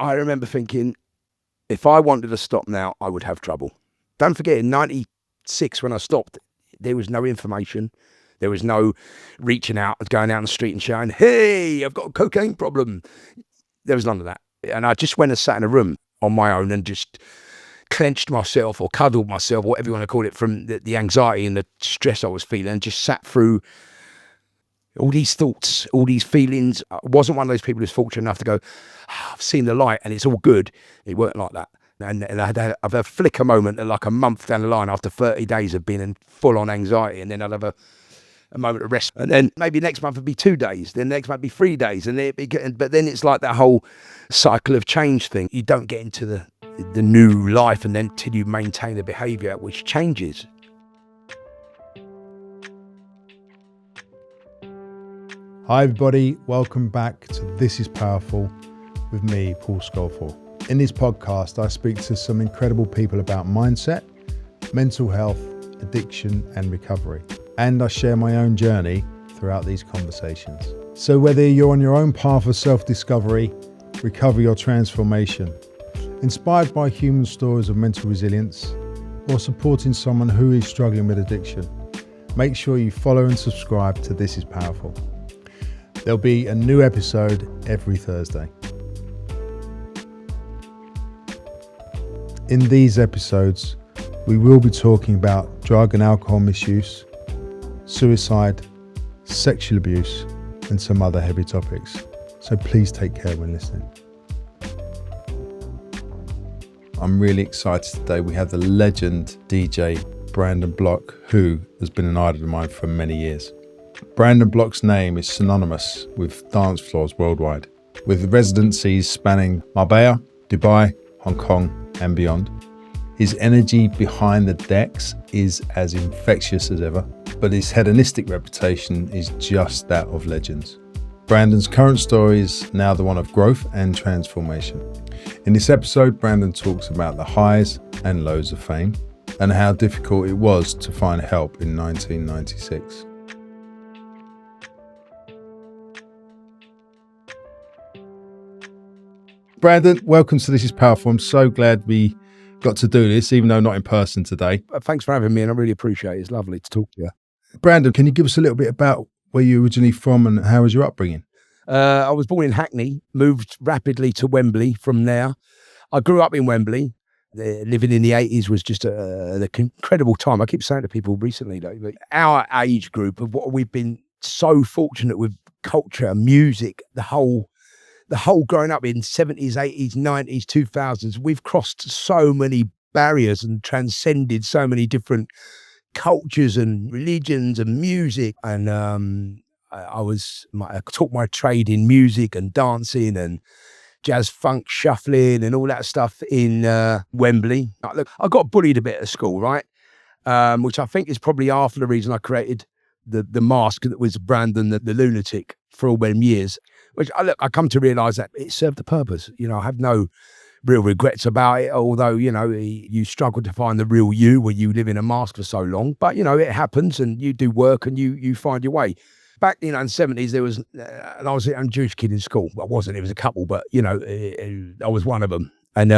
I remember thinking, if I wanted to stop now, I would have trouble. Don't forget, in 96, when I stopped, there was no information. There was no reaching out and going out on the street and shouting, hey, I've got a cocaine problem. There was none of that. And I just went and sat in a room on my own and just clenched myself or cuddled myself, whatever you want to call it, from the anxiety and the stress I was feeling, and just sat through all these thoughts, all these feelings. I wasn't one of those people who's fortunate enough to go, I've seen the light and it's all good. It weren't like that. And I've had a flicker moment like a month down the line after 30 days of being in full-on anxiety, and then I'd have a moment of rest, and then maybe next month would be 2 days, then next month would be 3 days, and but then it's like that whole cycle of change thing. You don't get into the new life and then till you maintain the behaviour which changes. Hi everybody, welcome back to This Is Powerful with me, Paul Scolford. In this podcast, I speak to some incredible people about mindset, mental health, addiction and recovery. And I share my own journey throughout these conversations. So whether you're on your own path of self-discovery, recovery or transformation, inspired by human stories of mental resilience, or supporting someone who is struggling with addiction, make sure you follow and subscribe to This Is Powerful. There'll be a new episode every Thursday. In these episodes, we will be talking about drug and alcohol misuse, suicide, sexual abuse, and some other heavy topics. So please take care when listening. I'm really excited today. We have the legend DJ Brandon Block, who has been an idol of mine for many years. Brandon Block's name is synonymous with dance floors worldwide, with residencies spanning Marbella, Dubai, Hong Kong, and beyond. His energy behind the decks is as infectious as ever, but his hedonistic reputation is just that of legends. Brandon's current story is now the one of growth and transformation. In this episode, Brandon talks about the highs and lows of fame and how difficult it was to find help in 1996. Brandon, welcome to This Is Powerful. I'm so glad we got to do this, even though not in person today. Thanks for having me, and I really appreciate it. It's lovely to talk to you. Brandon, can you give us a little bit about where you're originally from and how was your upbringing? I was born in Hackney, moved rapidly to Wembley from there. I grew up in Wembley. Living in the 80s was just an incredible time. I keep saying to people recently, though, but our age group of what we've been so fortunate with culture, music, the whole growing up in 70s, 80s, 90s, 2000s, we've crossed so many barriers and transcended so many different cultures and religions and music. And I taught my trade in music and dancing and jazz, funk, shuffling and all that stuff in Wembley. Look, I got bullied a bit at school, right? Which I think is probably half of the reason I created the mask that was Brandon the lunatic for all them years. Which I come to realise that it served the purpose. You know, I have no real regrets about it, although, you know, you struggle to find the real you when you live in a mask for so long. But, you know, it happens and you do work and you find your way. Back in the 70s, there was, and I was a Jewish kid in school. Well, I wasn't, it was a couple, but, you know, I was one of them. And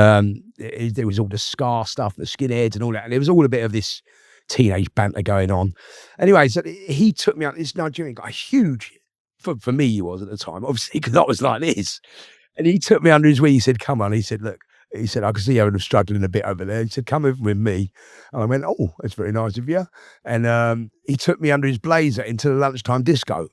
there was all the scar stuff, the skinheads and all that. And there was all a bit of this teenage banter going on. Anyway, so he took me out, this Nigerian guy, huge. For me, he was at the time, obviously, because I was like this. And he took me under his wing. He said, come on. He said, look, I can see you're struggling a bit over there. He said, come over with me. And I went, oh, that's very nice of you. And he took me under his blazer into the lunchtime disco,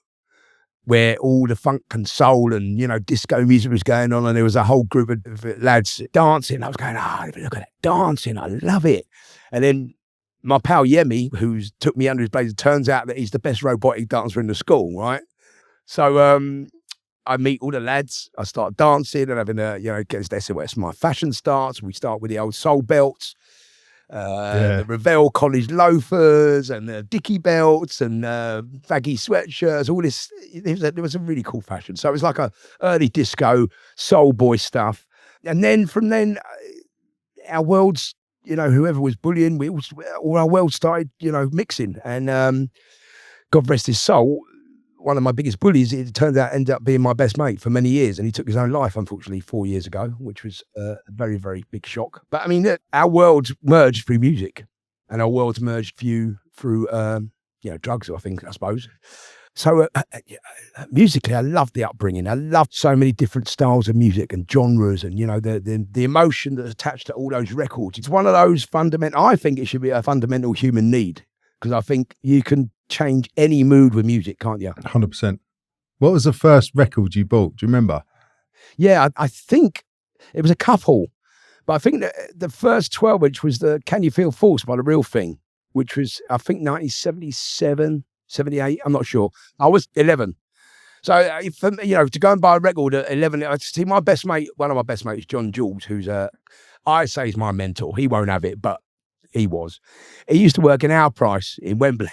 where all the funk and soul and, you know, disco music was going on. And there was a whole group of lads dancing. I was going, look at that dancing. I love it. And then my pal Yemi, who took me under his blazer, turns out that he's the best robotic dancer in the school, right? So I meet all the lads. I start dancing and having that's where my fashion starts. We start with the old soul belts, the Revell college loafers and the Dickie belts and baggy sweatshirts, all this. There was a really cool fashion. So it was like a early disco soul boy stuff. And then from then, our worlds, you know, whoever was bullying, all our worlds started, you know, mixing. And God rest his soul, one of my biggest bullies, it turned out ended up being my best mate for many years, and he took his own life, unfortunately, 4 years ago, which was a very, very big shock. But I mean, our worlds merged through music, and our worlds merged through drugs, I suppose. So musically, I loved the upbringing. I loved so many different styles of music and genres, and the emotion that's attached to all those records. It's one of those fundamental. I think it should be a fundamental human need, because I think you can change any mood with music, can't you? 100%. What was the first record you bought? Do you remember? Yeah, I think it was a couple, but I think the first 12-inch was the Can You Feel Force by The Real Thing, which was, I think, 1977, 78. I'm not sure. I was 11. So, for me, to go and buy a record at 11, I see my best mate, one of my best mates, John Jules, who's, I say he's my mentor. He won't have it, but he was. He used to work in Our Price in Wembley.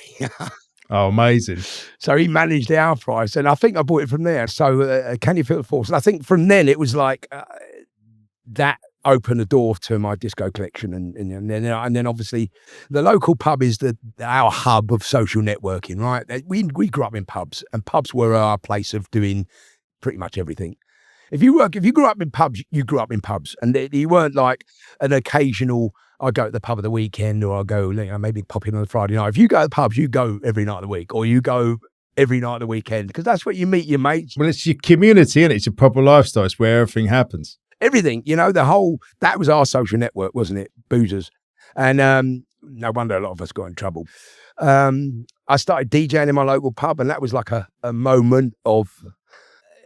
Oh, amazing. So he managed Our Price, and I think I bought it from there. So Can You Feel the Force? And I think from then it was like that opened the door to my disco collection, and then obviously the local pub is our hub of social networking, right? We grew up in pubs, and pubs were our place of doing pretty much everything. If you grew up in pubs, you grew up in pubs, and you weren't like an occasional, I go to the pub at the weekend, or I go, maybe pop in on a Friday night. If you go to pubs, you go every night of the week, or you go every night of the weekend, because that's where you meet your mates. Well, it's your community, and it's your proper lifestyle. It's where everything happens. Everything, that was our social network, wasn't it? Boozers. And no wonder a lot of us got in trouble. I started DJing in my local pub, and that was like a moment of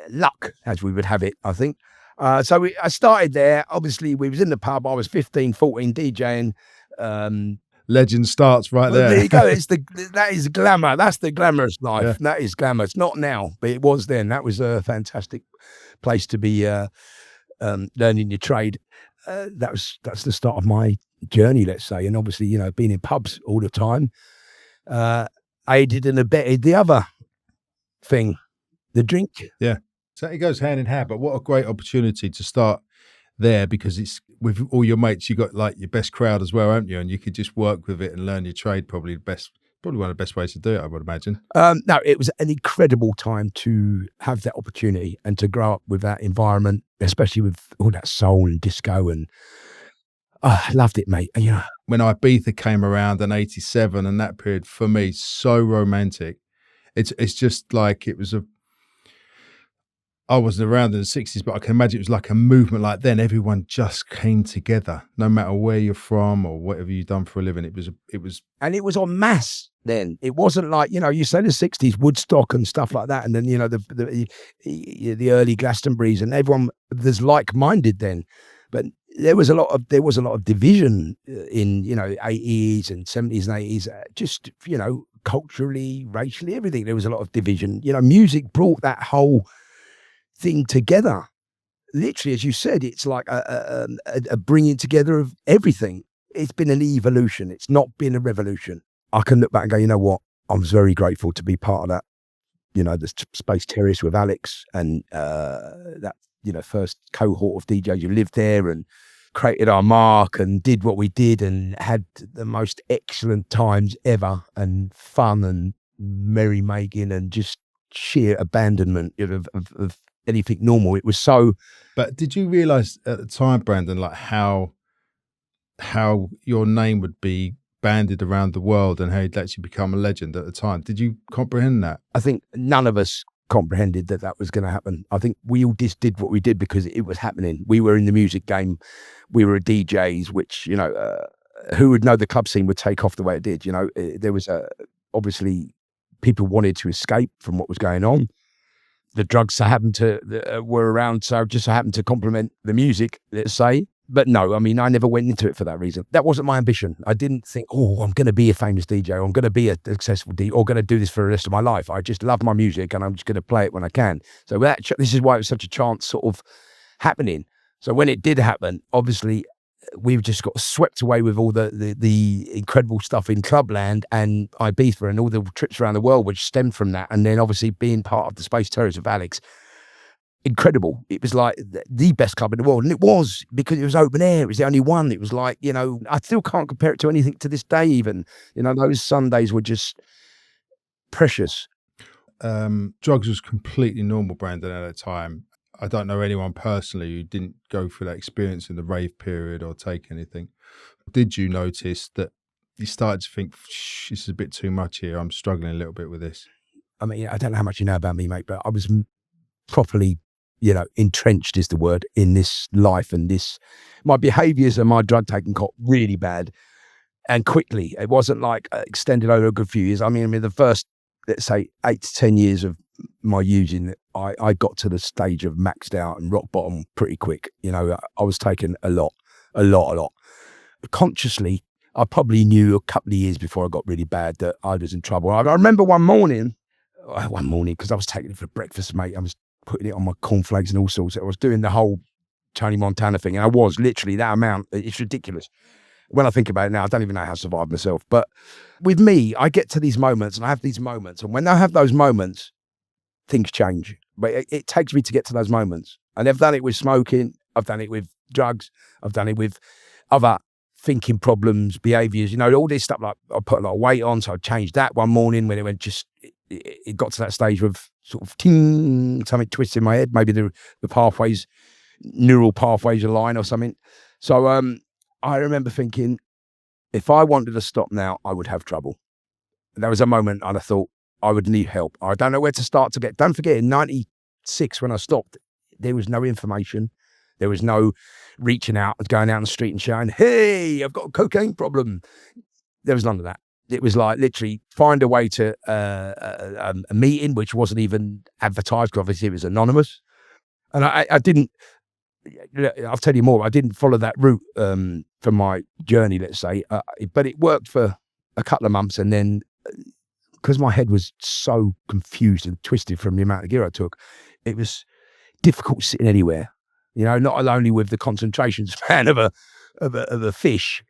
luck, as we would have it, I think. So I started there. Obviously, we was in the pub. I was 15, 14, DJing. Legend starts right there. There you go. That is glamour. That's the glamorous life. Yeah. That is glamour. It's not now, but it was then. That was a fantastic place to be learning your trade. That's the start of my journey, let's say. And obviously, being in pubs all the time aided and abetted the other thing, the drink. Yeah. So it goes hand in hand, but what a great opportunity to start there, because it's with all your mates, you got like your best crowd as well, haven't you? And you could just work with it and learn your trade. Probably one of the best ways to do it, I would imagine. No, it was an incredible time to have that opportunity and to grow up with that environment, especially with all that soul and disco, and I loved it, mate. When Ibiza came around in 87, and that period for me, so romantic. It's just like I wasn't around in the 60s, but I can imagine it was like a movement like then. Everyone just came together, no matter where you're from or whatever you've done for a living. It was, and it was en masse then. It wasn't like, you say the 60s, Woodstock and stuff like that. And then, the early Glastonburys, and everyone was like-minded then. But there was a lot of division in, 80s and 70s and 80s, just, culturally, racially, everything. There was a lot of division. Music brought that whole thing together. Literally, as you said, it's like a bringing together of everything. It's been an evolution. It's not been a revolution. I can look back and go, you know what? I was very grateful to be part of that. The Space Terrace with Alex, and that first cohort of DJs who lived there and created our mark and did what we did and had the most excellent times ever, and fun and merrymaking and just sheer abandonment of anything normal. It was so. But did you realise at the time, Brandon, like how your name would be banded around the world and how you'd actually become a legend at the time? Did you comprehend that? I think none of us comprehended that was going to happen. I think we all just did what we did because it was happening. We were in the music game. We were DJs, which, who would know the club scene would take off the way it did? There was obviously people wanted to escape from what was going on. The drugs were around, so just happened to complement the music, let's say. But no, I mean, I never went into it for that reason. That wasn't my ambition. I didn't think, I'm going to be a famous DJ, or I'm going to be a successful DJ, or going to do this for the rest of my life. I just love my music, and I'm just going to play it when I can. So this is why it was such a chance sort of happening. So when it did happen, obviously, we've just got swept away with all the incredible stuff in Clubland and Ibiza and all the trips around the world, which stemmed from that. And then obviously being part of the Space Terrace with Alex, incredible. It was like the best club in the world. And it was, because it was open air. It was the only one. It was like, I still can't compare it to anything to this day even. Those Sundays were just precious. drugs was completely normal, Brandon, at that time. I don't know anyone personally who didn't go through that experience in the rave period or take anything. Did you notice that you started to think, this is a bit too much here, I'm struggling a little bit with this? I mean, I don't know how much you know about me, mate, but I was properly, entrenched is the word, in this life, and my behaviours and my drug taking got really bad and quickly. It wasn't like extended over a good few years. I mean, the first, let's say, 8 to 10 years of my using, I got to the stage of maxed out and rock bottom pretty quick. I was taking a lot. Consciously, I probably knew a couple of years before I got really bad that I was in trouble. I remember one morning, because I was taking it for breakfast, mate. I was putting it on my cornflakes and all sorts. I was doing the whole Tony Montana thing, and I was literally that amount. It's ridiculous. When I think about it now, I don't even know how I survived myself. But with me, I get to these moments, and I have these moments. And when I have those moments, things change. But it takes me to get to those moments. And I've done it with smoking. I've done it with drugs. I've done it with other thinking problems, behaviours, all this stuff. Like I put a lot of weight on, so I changed that one morning when it got to that stage of sort of ting, something twists in my head. Maybe the pathways, neural pathways align or something. So I remember thinking, if I wanted to stop now, I would have trouble. There was a moment and I thought I would need help. I don't know where to start to get. Don't forget, in 96, when I stopped, there was no information. There was no reaching out and going out on the street and shouting, hey, I've got a cocaine problem. There was none of that. It was like literally find a way to a meeting, which wasn't even advertised because obviously it was anonymous. And I didn't, I'll tell you more, I didn't follow that route for my journey, let's say, but it worked for a couple of months. And then because my head was so confused and twisted from the amount of gear I took, it was difficult sitting anywhere, not only with the concentration span of a fish,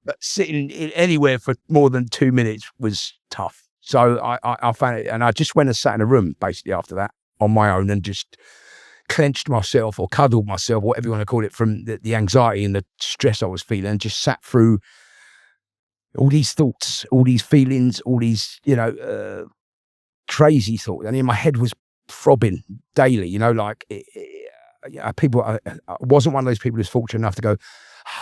but sitting anywhere for more than 2 minutes was tough. So I found it, and I just went and sat in a room basically after that on my own and just clenched myself or cuddled myself, whatever you want to call it, from the anxiety and the stress I was feeling, and just sat through all these thoughts, all these feelings, all these, crazy thoughts. And in my head was throbbing daily, people, I wasn't one of those people who's fortunate enough to go,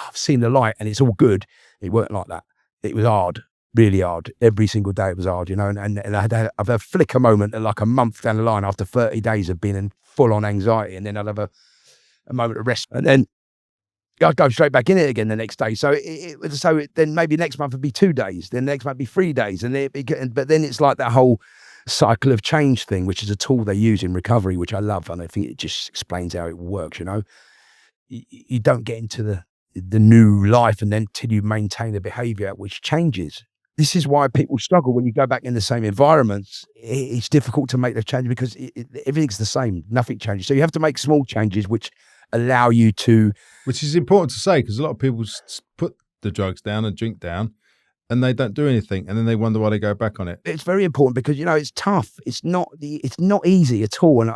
I've seen the light and it's all good. It weren't like that. It was hard, really hard. Every single day it was hard, and I've had a flicker moment like a month down the line after 30 days of being in full on anxiety, and then I'd have a moment of rest, and then I'd go straight back in it again the next day. So then maybe next month would be 2 days, then next month would be 3 days, but then it's like that whole cycle of change thing, which is a tool they use in recovery, which I love, and I think it just explains how it works. You don't get into the new life and then till you maintain the behavior which changes. This is why people struggle when you go back in the same environments. It's difficult to make the change because everything's the same. Nothing changes. So you have to make small changes which allow you to... Which is important to say, because a lot of people put the drugs down and drink down and they don't do anything, and then they wonder why they go back on it. It's very important because, it's tough. It's not easy at all. And,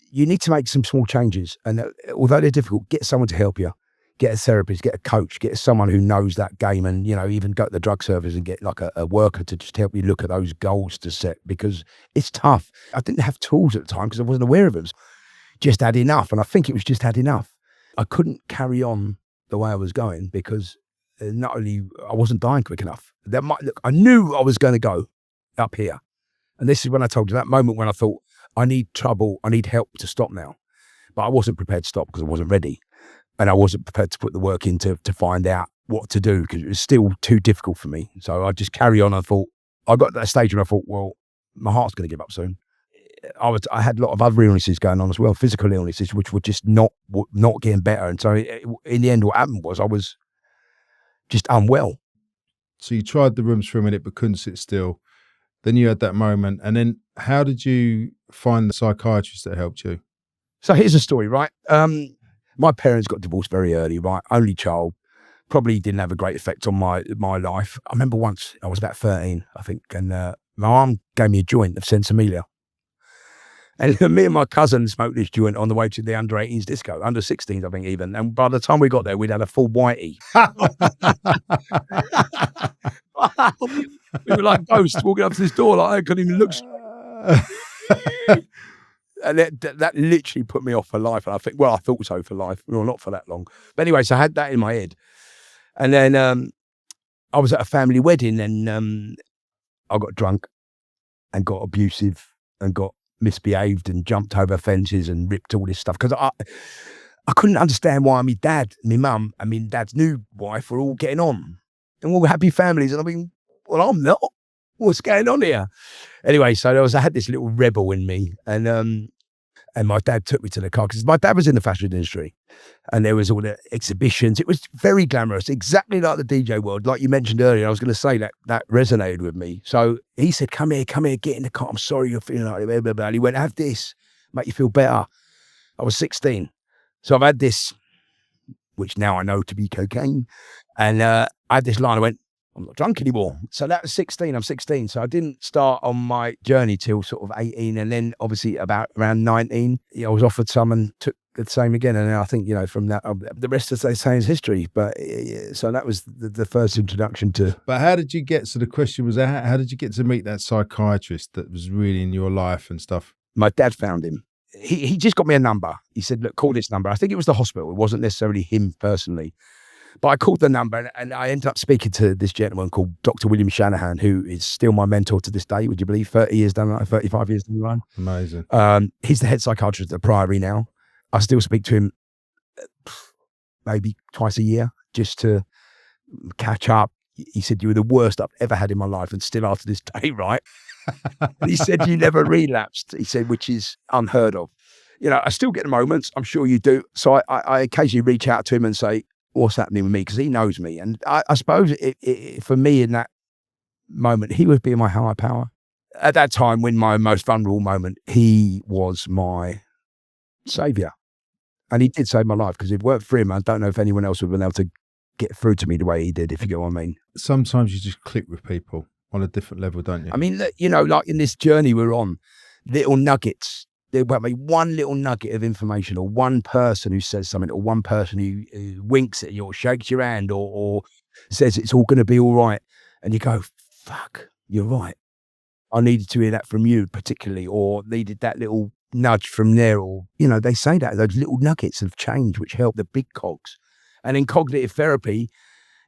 you need to make some small changes. And although they're difficult, get someone to help you. Get a therapist, get a coach, get someone who knows that game, and, even go to the drug service and get like a worker to just help you look at those goals to set, because it's tough. I didn't have tools at the time because I wasn't aware of them. Just had enough. And I think it was just had enough. I couldn't carry on the way I was going because not only I wasn't dying quick enough. I knew I was going to go up here. And this is when I told you that moment when I thought, I need help to stop now. But I wasn't prepared to stop because I wasn't ready. And I wasn't prepared to put the work in to find out what to do because it was still too difficult for me. So I just carry on. I got to that stage where I thought, well, my heart's going to give up soon. I had a lot of other illnesses going on as well, physical illnesses, which were just not getting better. And so in the end, what happened was I was just unwell. So you tried the rooms for a minute but couldn't sit still. Then you had that moment. And then how did you find the psychiatrist that helped you? So here's the story, right? My parents got divorced very early, right? Only child. Probably didn't have a great effect on my life. I remember once, I was about 13, I think, and my mum gave me a joint of Sensimilla. And me and my cousin smoked this joint on the way to the under 18s disco, under 16s, I think even. And by the time we got there, we'd had a full whitey. We were like ghosts walking up to this door, like I couldn't even look. And that literally put me off for life. And I think, well, I thought so for life. Well, not for that long. But anyway, so I had that in my head. And then I was at a family wedding and I got drunk and got abusive and got misbehaved and jumped over fences and ripped all this stuff. Because I couldn't understand why my dad, my mum, and my dad's new wife were all getting on. And all happy families. And I mean, well, I'm not. What's going on here? Anyway, so I had this little rebel in me, and my dad took me to the car because my dad was in the fashion industry, and there was all the exhibitions. It was very glamorous, exactly like the DJ world, like you mentioned earlier. I was going to say that resonated with me. So he said, "Come here, get in the car. I'm sorry you're feeling like blah, blah, blah." And he went, "Have this, make you feel better." I was 16, so I've had this, which now I know to be cocaine, and I had this line. I went, I'm not drunk anymore. So that was 16. I'm 16. So I didn't start on my journey till sort of 18. And then obviously around 19, I was offered some and took the same again. And I think, from that, the rest, as they say, is history. But so that was the first introduction to. But how did you get, so the question was, how did you get to meet that psychiatrist that was really in your life and stuff? My dad found him. He just got me a number. He said, "Look, call this number." I think it was the hospital. It wasn't necessarily him personally. But I called the number and I ended up speaking to this gentleman called Dr. William Shanahan, who is still my mentor to this day. Would you believe? 30 years down the line, 35 years down the line. Amazing. He's the head psychiatrist at the Priory now. I still speak to him maybe twice a year just to catch up. He said, "You were the worst I've ever had in my life and still are to this day, right?" And he said, "You never relapsed." He said, which is unheard of. I still get the moments. I'm sure you do. So I occasionally reach out to him and say, "What's happening with me?" Because he knows me. And I suppose for me in that moment, he was being my higher power. At that time, when my most vulnerable moment, he was my saviour. And he did save my life, because if it weren't for him, I don't know if anyone else would have been able to get through to me the way he did, if you get what I mean. Sometimes you just click with people on a different level, don't you? I mean, like in this journey we're on, little nuggets. There might be one little nugget of information, or one person who says something, or one person who winks at you or shakes your hand or says it's all going to be all right. And you go, fuck, you're right. I needed to hear that from you particularly, or needed that little nudge from there. Or, they say that, those little nuggets of change which help the big cogs. And in cognitive therapy,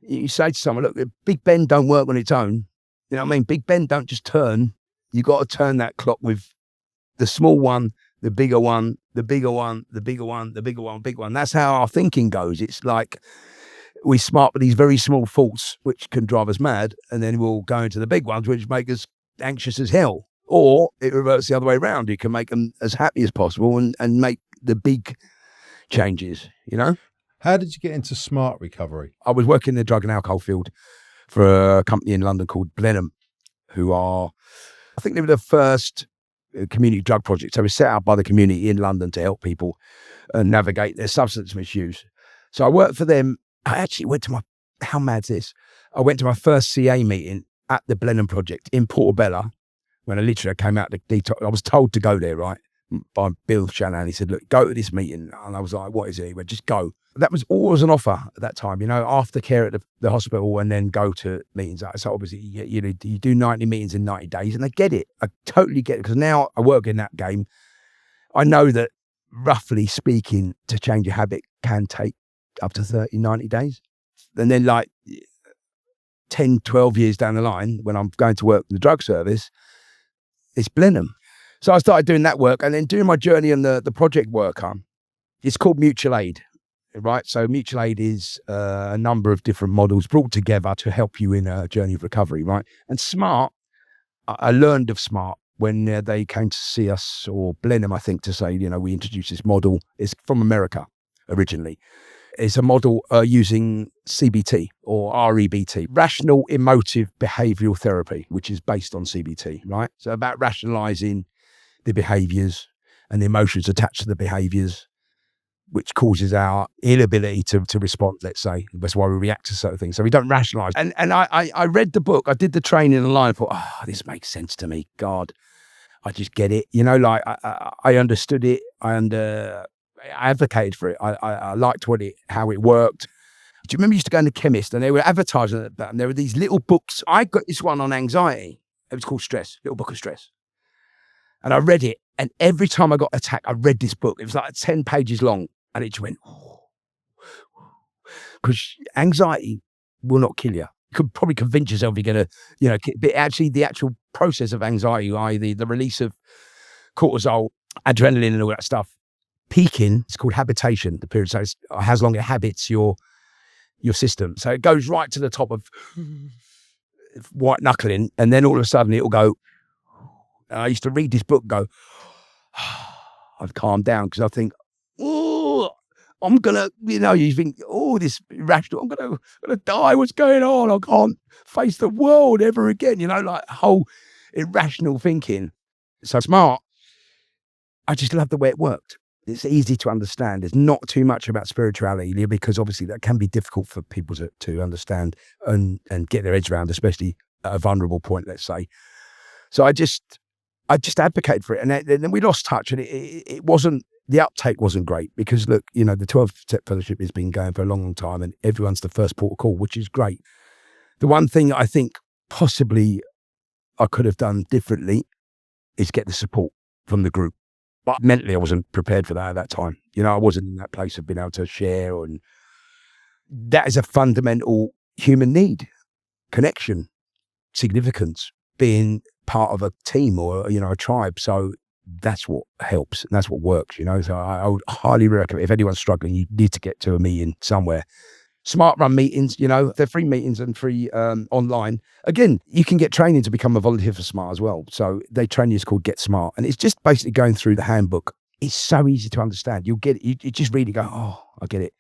you say to someone, look, Big Ben don't work on its own. You know what I mean? Big Ben don't just turn. You got to turn that clock with the small one, the bigger one, the bigger one, the bigger one, the bigger one, big one. That's how our thinking goes. It's like we smart with these very small thoughts, which can drive us mad, and then we'll go into the big ones, which make us anxious as hell. Or it reverts the other way around. You can make them as happy as possible and make the big changes, How did you get into smart recovery? I was working in the drug and alcohol field for a company in London called Blenheim, who are, I think they were the first community drug project. So it was set up by the community in London to help people navigate their substance misuse. So I worked for them. I actually went to how mad's this? I went to my first CA meeting at the Blenheim project in Portobello when I came out to detox. I was told to go there, right, by Bill Shanahan. He said, "Look, go to this meeting." And I was like, "What is it?" He went, "Just go." That was always an offer at that time, aftercare at the hospital and then go to meetings. So obviously, you do 90 meetings in 90 days, and I get it. I totally get it, because now I work in that game. I know that, roughly speaking, to change a habit can take up to 30, 90 days. And then 10, 12 years down the line, when I'm going to work in the drug service, it's Blenheim. So I started doing that work, and then doing my journey on the project worker. It's called mutual aid. Right, so mutual aid is a number of different models brought together to help you in a journey of recovery, right? And SMART, I learned of SMART when they came to see us, or Blenheim, I think, to say, we introduced this model. It's from America originally. It's a model using CBT or REBT, rational emotive behavioral therapy, which is based on CBT, right? So about rationalizing the behaviors and the emotions attached to the behaviors, which causes our inability to respond, let's say. That's why we react to certain things. So we don't rationalize. And I read the book. I did the training online. I thought, this makes sense to me. God, I just get it. I understood it. I advocated for it. I liked how it worked. Do you remember you used to go in the chemist and they were advertising that, and there were these little books. I got this one on anxiety. It was called Stress, Little Book of Stress. And I read it. And every time I got attacked, I read this book. It was like 10 pages long. And it just went, because anxiety will not kill you. You could probably convince yourself you're going to, but actually the actual process of anxiety, i.e. the release of cortisol, adrenaline and all that stuff, peaking, it's called habitation, the period. So it's how long it habits your system. So it goes right to the top of white knuckling, and then all of a sudden it'll go. I used to read this book and go, I've calmed down because I think, oh, I'm gonna, you think, oh, this irrational, I'm gonna die. What's going on? I can't face the world ever again. Like whole irrational thinking. So smart. I just love the way it worked. It's easy to understand. There's not too much about spirituality because obviously that can be difficult for people to understand and get their heads around, especially at a vulnerable point, let's say. So I just advocated for it. And then we lost touch, and it wasn't, the uptake wasn't great because look, the 12-step fellowship has been going for a long, long time and everyone's the first port of call, which is great. The one thing I think possibly I could have done differently is get the support from the group. But mentally, I wasn't prepared for that at that time. I wasn't in that place of being able to share. And that is a fundamental human need, connection, significance, being part of a team or, a tribe. So that's what helps and that's what works, So I would highly recommend, if anyone's struggling, you need to get to a meeting somewhere. Smart run meetings, they're free meetings and free online. Again, you can get training to become a volunteer for Smart as well. So they train you, it's called Get Smart. And it's just basically going through the handbook. It's so easy to understand. You'll get it. You just read it, go, oh, I get it.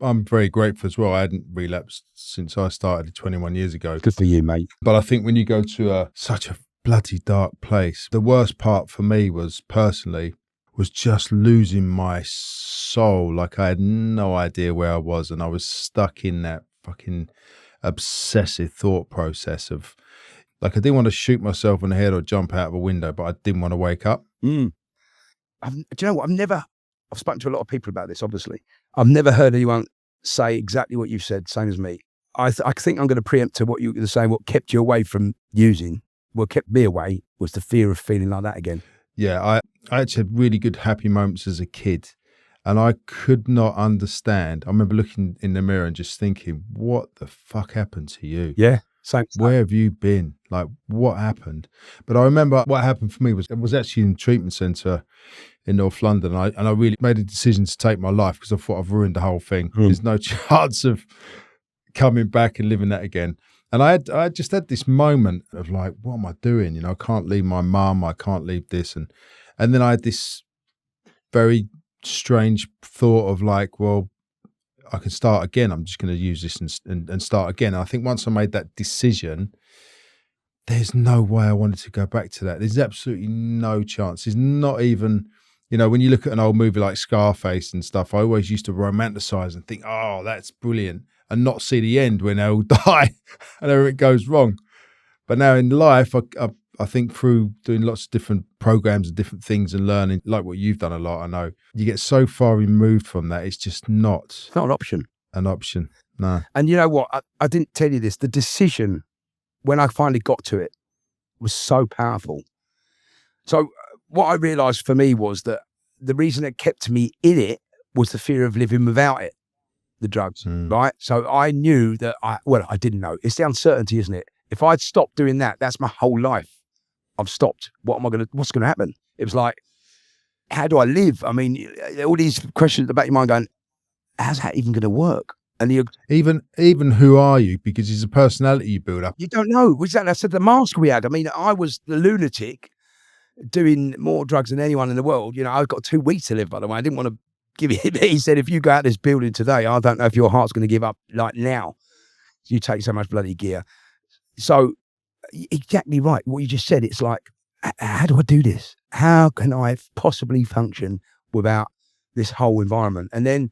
I'm very grateful as well. I hadn't relapsed since I started 21 years ago. Good for you, mate. But I think when you go to such a bloody dark place, the worst part for me was just losing my soul. Like I had no idea where I was, and I was stuck in that fucking obsessive thought process of, like, I didn't want to shoot myself in the head or jump out of a window, but I didn't want to wake up. Do you know what? I've spoken to a lot of people about this, obviously. I've never heard anyone say exactly what you've said, same as me. I think I'm going to preempt to what you were saying. What kept you away from using, what kept me away, was the fear of feeling like that again. Yeah, I actually had really good happy moments as a kid, and I could not understand. I remember looking in the mirror and just thinking, what the fuck happened to you? Yeah, same. Where have you been? Like, what happened? But I remember what happened for me was, it was actually in a treatment centre in North London, and I really made a decision to take my life because I thought I've ruined the whole thing. There's no chance of coming back and living that again. And I just had this moment of like, what am I doing? I can't leave my mum. I can't leave this. And then I had this very strange thought of like, well, I can start again. I'm just going to use this and start again. And I think once I made that decision, there's no way I wanted to go back to that. There's absolutely no chance. There's not even, when you look at an old movie like Scarface and stuff, I always used to romanticize and think, oh, that's brilliant, and not see the end when they all die and everything goes wrong. But now in life, I think through doing lots of different programs and different things and learning, like what you've done a lot, I know, you get so far removed from that, it's just not. It's not an option. No. And you know what? I didn't tell you this. The decision, when I finally got to it, was so powerful. So what I realised for me was that the reason it kept me in it was the fear of living without it, the drugs, right? So I knew that I didn't know. It's the uncertainty, isn't it? If I'd stopped doing that, that's my whole life. I've stopped. What's going to happen? It was like, how do I live? I mean, all these questions at the back of your mind going, how's that even going to work? And even who are you? Because it's a personality you build up. You don't know. Exactly. I said the mask we had. I mean, I was the lunatic doing more drugs than anyone in the world. I've got 2 weeks to live, by the way. I didn't want to give it. He said, if you go out this building today, I don't know if your heart's going to give up like now. You take so much bloody gear. So exactly right. What you just said, it's like, how do I do this? How can I possibly function without this whole environment? And then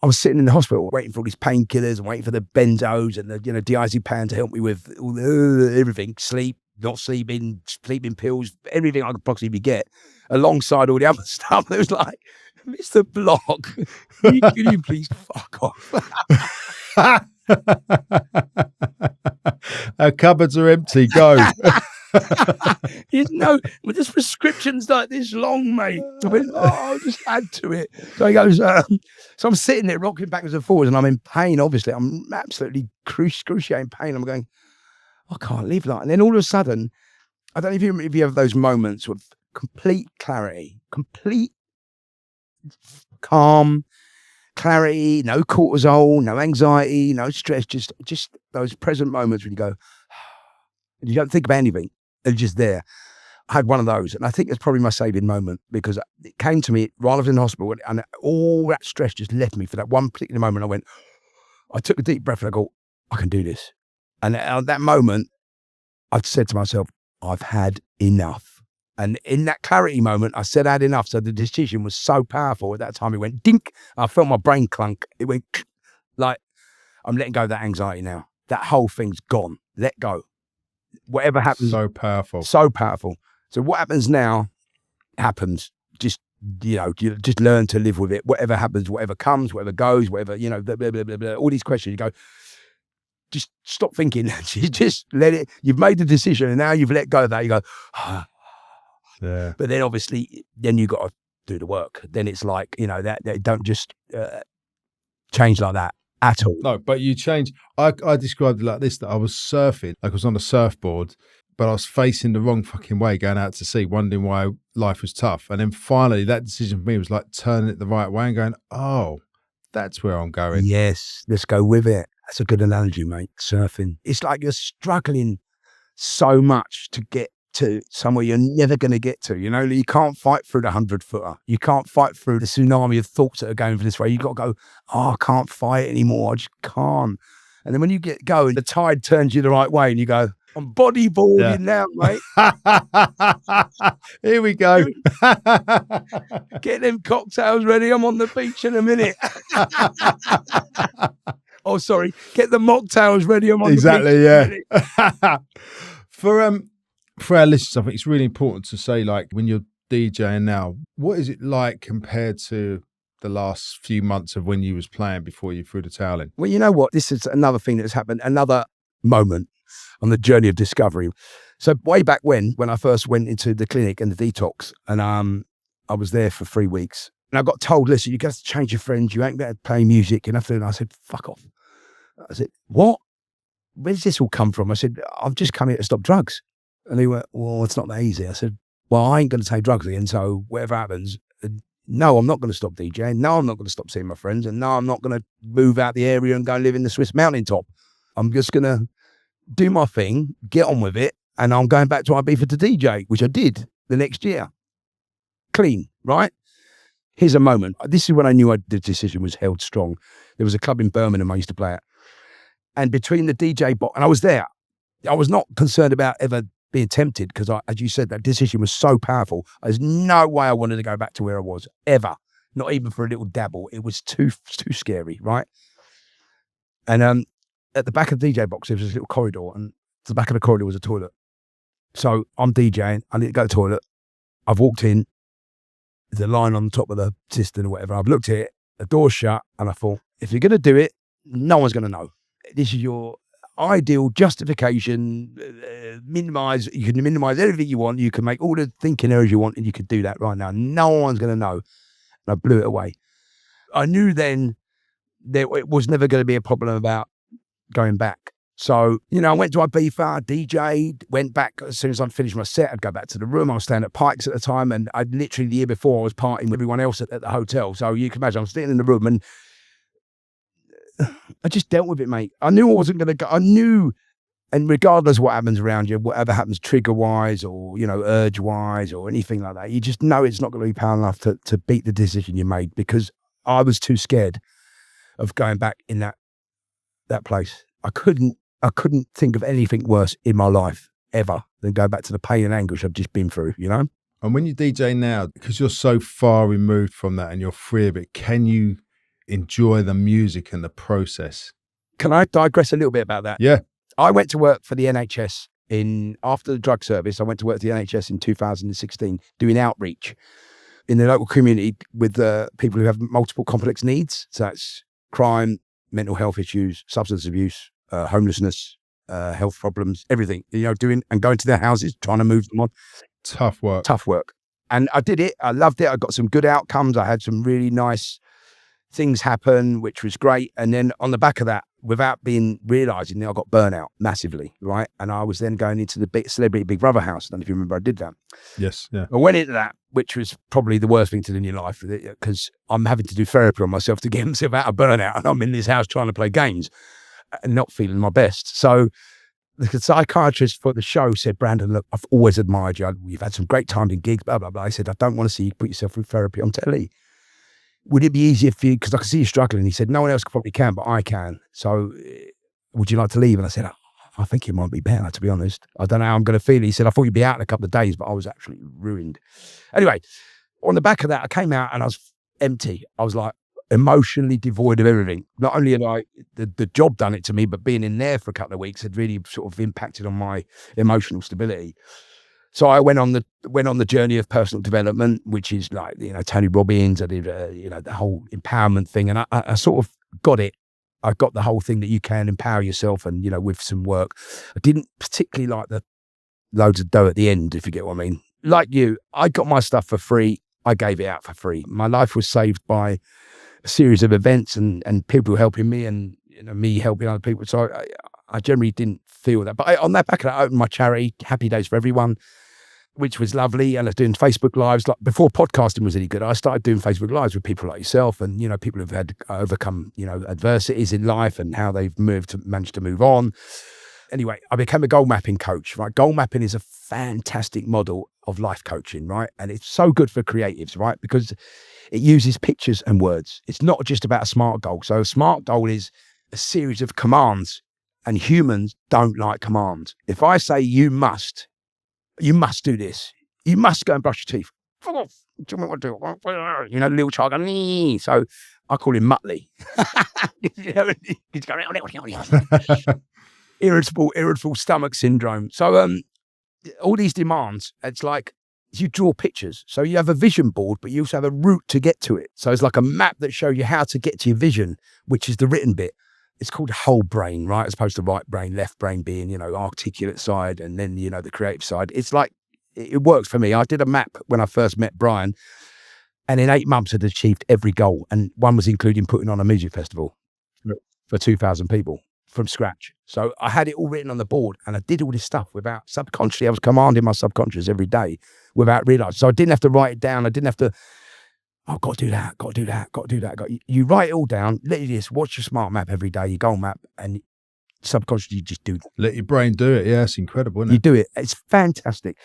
I was sitting in the hospital waiting for all these painkillers and waiting for the benzos and the diazepam to help me with all everything, sleep, not sleeping, sleeping pills, everything I could possibly get, alongside all the other stuff. It was like, Mr. Block, can you please fuck off? Our cupboards are empty. Go. You know, with this prescription's like this long, mate. I went, I'll just add to it. So he goes, so I'm sitting there rocking backwards and forwards and I'm in pain, obviously. I'm absolutely excruciating pain. I'm going, I can't live like. And then all of a sudden, I don't know if you have those moments with complete clarity, complete calm, clarity, no cortisol, no anxiety, no stress, just those present moments when you go, and you don't think about anything. It's just there. I had one of those, and I think it's probably my saving moment because it came to me while I was in the hospital, and all that stress just left me for that one particular moment. I took a deep breath and I go, I can do this. And at that moment, I said to myself, I've had enough. And in that clarity moment, I said I had enough. So the decision was so powerful at that time. It went dink. I felt my brain clunk. It went like, I'm letting go of that anxiety now. That whole thing's gone. Let go. Whatever happens. So powerful. So powerful. So what happens now happens. Just, you just learn to live with it. Whatever happens, whatever comes, whatever goes, whatever, blah, blah, blah, blah, blah. All these questions, you go, just stop thinking. Just let it. You've made the decision and now you've let go of that. You go, yeah. But then obviously, then you got to do the work. Then it's like, that don't just change like that at all. No, but you change. I described it like this, that I was surfing, like I was on a surfboard, but I was facing the wrong fucking way going out to sea, wondering why life was tough. And then finally that decision for me was like turning it the right way and going, oh, that's where I'm going. Yes, let's go with it. That's a good analogy, mate. Surfing. It's like you're struggling so much to get to somewhere you're never going to get to. You can't fight through the 100-footer. You can't fight through the tsunami of thoughts that are going for this way. You got to go, I can't fight anymore. I just can't. And then when you get going, the tide turns you the right way and you go, I'm bodyboarding now, mate. Here we go. Get them cocktails ready. I'm on the beach in a minute. Oh, sorry. Get the mocktails ready. I'm on the beach. Exactly, yeah. For our listeners, I think it's really important to say, like, when you're DJing now, what is it like compared to the last few months of when you was playing before you threw the towel in? Well, you know what? This is another thing that's happened, another moment on the journey of discovery. So way back when I first went into the clinic and the detox, and I was there for 3 weeks, and I got told, listen, you got to change your friends. You ain't better play music. And I said, fuck off. I said, what? Where does this all come from? I said, I've just come here to stop drugs. And he went, well, it's not that easy. I said, well, I ain't going to take drugs again. So whatever happens, no, I'm not going to stop DJing. No, I'm not going to stop seeing my friends. And no, I'm not going to move out the area and go and live in the Swiss mountaintop. I'm just going to do my thing, get on with it. And I'm going back to Ibiza to DJ, which I did the next year. Clean, right? Here's a moment. This is when I knew the decision was held strong. There was a club in Birmingham I used to play at. And between the DJ box, and I was there, I was not concerned about ever being tempted because, as you said, that decision was so powerful. There's no way I wanted to go back to where I was, ever. Not even for a little dabble. It was too scary, right? And at the back of the DJ box, there was this little corridor, and at the back of the corridor was a toilet. So I'm DJing, I need to go to the toilet. I've walked in, there's a line on the top of the cistern or whatever. I've looked at it, the door's shut, and I thought, if you're going to do it, no one's going to know. This is your ideal justification. You can minimize everything you want. You can make all the thinking errors you want, and you could do that right now. No one's going to know. And I blew it away. I knew then that it was never going to be a problem about going back. So, I went to Ibiza, DJ'd, went back as soon as I'd finished my set. I'd go back to the room. I was staying at Pikes at the time, and I'd literally the year before I was partying with everyone else at the hotel. So you can imagine I'm sitting in the room and I just dealt with it, mate. I knew I wasn't going to go. I knew, and regardless of what happens around you, whatever happens trigger-wise or, urge-wise or anything like that, you just know it's not going to be powerful enough to beat the decision you made, because I was too scared of going back in that place. I couldn't think of anything worse in my life ever than go back to the pain and anguish I've just been through, And when you DJ now, because you're so far removed from that and you're free of it, can you enjoy the music and the process? Can I digress a little bit about that? Yeah. I went to work for the NHS after the drug service. I went to work for the NHS in 2016 doing outreach in the local community with people who have multiple complex needs. So that's crime, mental health issues, substance abuse, homelessness, health problems, everything, doing and going to their houses, trying to move them on. Tough work. Tough work. And I did it. I loved it. I got some good outcomes. I had some really nice things happen, which was great. And then on the back of that, without realizing, I got burnout massively, right? And I was then going into the Celebrity Big Brother house. I don't know if you remember, I did that. Yes, yeah. I went into that, which was probably the worst thing to do in your life, because I'm having to do therapy on myself to get myself out of burnout. And I'm in this house trying to play games and not feeling my best. So the psychiatrist for the show said, Brandon, look, I've always admired you. You've had some great times in gigs, blah, blah, blah. I said, I don't want to see you put yourself through therapy on telly. Would it be easier for you? Because I can see you struggling. He said, no one else probably can, but I can. So would you like to leave? And I said, I think it might be better, to be honest. I don't know how I'm going to feel. He said, I thought you'd be out in a couple of days, but I was actually ruined. Anyway, on the back of that, I came out and I was empty. I was like emotionally devoid of everything. Not only had the job done it to me, but being in there for a couple of weeks had really sort of impacted on my emotional stability. So I went on the journey of personal development, which is like, Tony Robbins. I did, the whole empowerment thing. And I sort of got it. I got the whole thing that you can empower yourself and, with some work. I didn't particularly like the loads of dough at the end, if you get what I mean. Like you, I got my stuff for free. I gave it out for free. My life was saved by a series of events and people helping me and, me helping other people. So I generally didn't feel that. But on that back of that, I opened my charity, Happy Days for Everyone, which was lovely. And I was doing Facebook Lives. Like before podcasting was any good, I started doing Facebook Lives with people like yourself and, people who've had overcome, adversities in life and how they've managed to move on. Anyway, I became a goal mapping coach, right? Goal mapping is a fantastic model of life coaching, right? And it's so good for creatives, right? Because it uses pictures and words. It's not just about a SMART goal. So a SMART goal is a series of commands, and humans don't like commands. If I say you must do this. You must go and brush your teeth. Fuck off. Do you want to do? The little child going, nee. So I call him Muttley. He's going, irritable stomach syndrome. So all these demands, it's like you draw pictures. So you have a vision board, but you also have a route to get to it. So it's like a map that shows you how to get to your vision, which is the written bit. It's called whole brain, right? As opposed to right brain, left brain being, articulate side and then, the creative side. It's like, it works for me. I did a map when I first met Brian, and in 8 months I'd achieved every goal. And one was including putting on a music festival for 2,000 people from scratch. So I had it all written on the board and I did all this stuff without subconsciously. I was commanding my subconscious every day without realizing. So I didn't have to write it down. I didn't have to, got to do that, got to do that, got to do that. You write it all down, literally just watch your smart map every day, your goal map, and subconsciously you just do that. Let your brain do it. Yeah, it's incredible, isn't it? You do it. It's fantastic.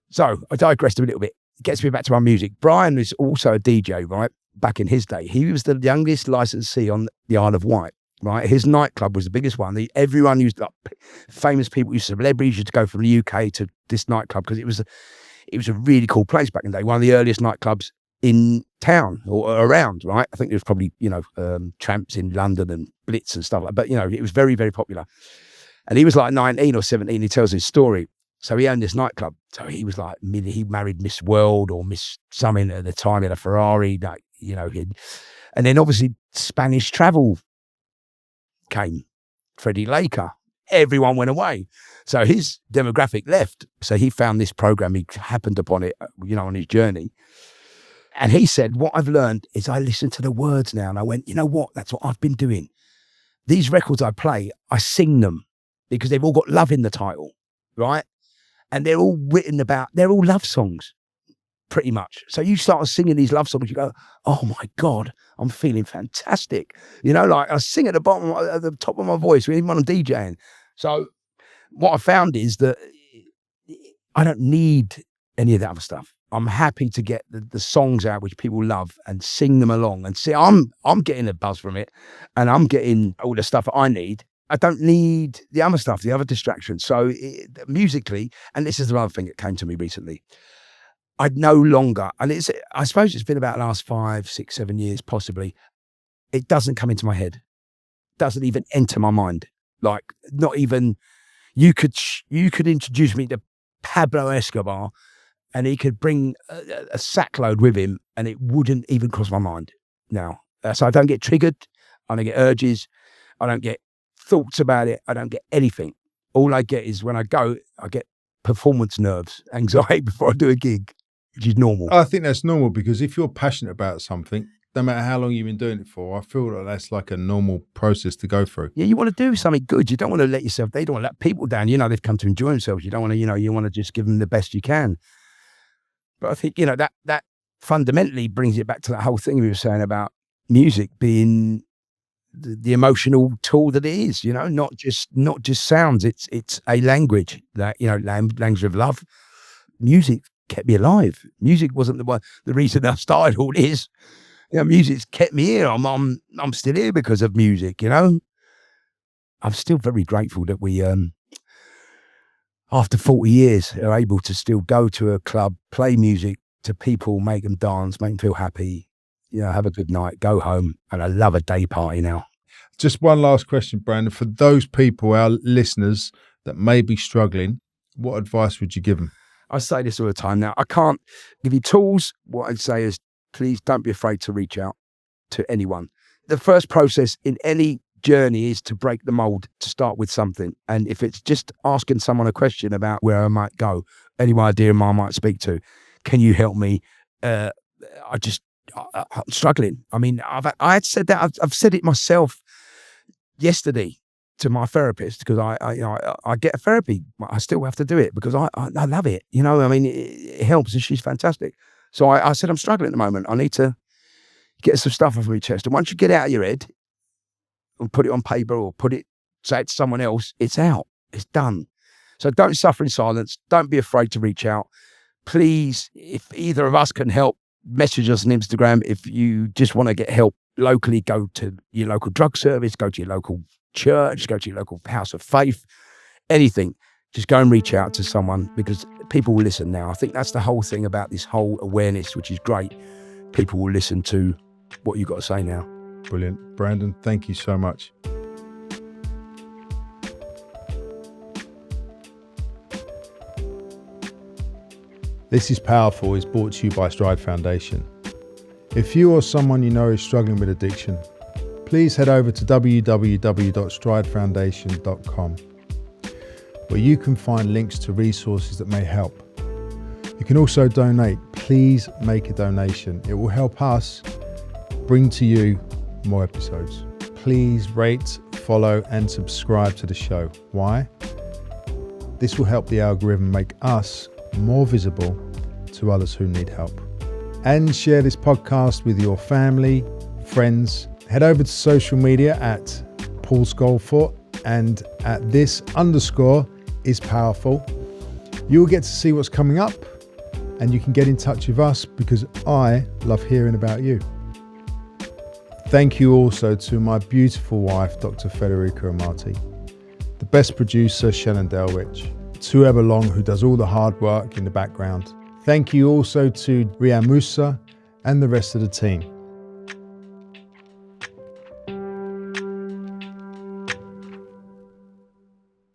So I digressed a little bit. It gets me back to our music. Brian is also a DJ, right? Back in his day. He was the youngest licensee on the Isle of Wight, right? His nightclub was the biggest one. Everyone used, famous people, celebrities used to go from the UK to this nightclub because it was a really cool place back in the day. One of the earliest nightclubs in town or around, right? I think there was probably, Tramps in London and Blitz and stuff like that. But, it was very, very popular. And he was like 19 or 17. He tells his story. So he owned this nightclub. So he was like, he married Miss World or Miss something at the time. He had a Ferrari, and then obviously Spanish travel came. Freddie Laker. Everyone went away. So his demographic left. So he found this program. He happened upon it, on his journey. And he said, what I've learned is I listen to the words now. And I went, you know what? That's what I've been doing. These records I play, I sing them because they've all got love in the title, right? And they're all they're all love songs, pretty much. So you start singing these love songs, you go, oh my God, I'm feeling fantastic. Like I sing at the top of my voice, even when I'm DJing. So what I found is that I don't need any of that other stuff. I'm happy to get the songs out which people love and sing them along and see. I'm getting a buzz from it, and I'm getting all the stuff that I need. I don't need the other stuff, the other distractions. So musically, and this is the other thing that came to me recently. I no longer, and I suppose it's been about the last 5, 6, 7 years, possibly. It doesn't come into my head. Doesn't even enter my mind. Like not even. You could introduce me to Pablo Escobar, and he could bring a sackload with him, and it wouldn't even cross my mind now. So I don't get triggered. I don't get urges. I don't get thoughts about it. I don't get anything. All I get is when I go, I get performance nerves, anxiety before I do a gig, which is normal. I think that's normal because if you're passionate about something, no matter how long you've been doing it for, I feel like that's like a normal process to go through. Yeah, you want to do something good. You don't want to let yourself, they don't want to let people down. You know, they've come to enjoy themselves. You don't want to, you want to just give them the best you can. But I think, that fundamentally brings it back to that whole thing we were saying about music being the emotional tool that it is, not just sounds. It's a language that, language of love. Music kept me alive. Music wasn't the reason I started all this. Music's kept me here. I'm still here because of music, I'm still very grateful that we, after 40 years, are able to still go to a club, play music to people, make them dance, make them feel happy, have a good night, go home. And I love a day party now. Just one last question, Brandon. For those people, our listeners that may be struggling, what advice would you give them? I say this all the time now. I can't give you tools. What I'd say is, please don't be afraid to reach out to anyone. The first process in any journey is to break the mold, to start with something. And if it's just asking someone a question about where I might go, any idea I might speak to, can you help me? I'm struggling. I mean, I had said that. I've said it myself yesterday to my therapist because I get a therapy. I still have to do it because I love it. It helps and she's fantastic. So I said, I'm struggling at the moment. I need to get some stuff off my chest. And once you get it out of your head and put it on paper or say it to someone else, it's out. It's done. So don't suffer in silence. Don't be afraid to reach out. Please, if either of us can help, message us on Instagram. If you just want to get help locally, go to your local drug service, go to your local church, go to your local house of faith, anything. Just go and reach out to someone because people will listen now. I think that's the whole thing about this whole awareness, which is great. People will listen to what you've got to say now. Brilliant. Brandon, thank you so much. This is Powerful is brought to you by Stride Foundation. If you or someone you know is struggling with addiction, please head over to www.stridefoundation.com, where you can find links to resources that may help. You can also donate. Please make a donation. It will help us bring to you more episodes. Please rate, follow, and subscribe to the show. Why? This will help the algorithm make us more visible to others who need help. And share this podcast with your family, friends. Head over to social media at Paul Scolfort and at this_is_powerful. You'll get to see what's coming up and you can get in touch with us because I love hearing about you. Thank you also to my beautiful wife, Dr. Federica Amati, the best producer, Shannon Delrich, to Ebba Long, who does all the hard work in the background. Thank you also to Ria Musa and the rest of the team.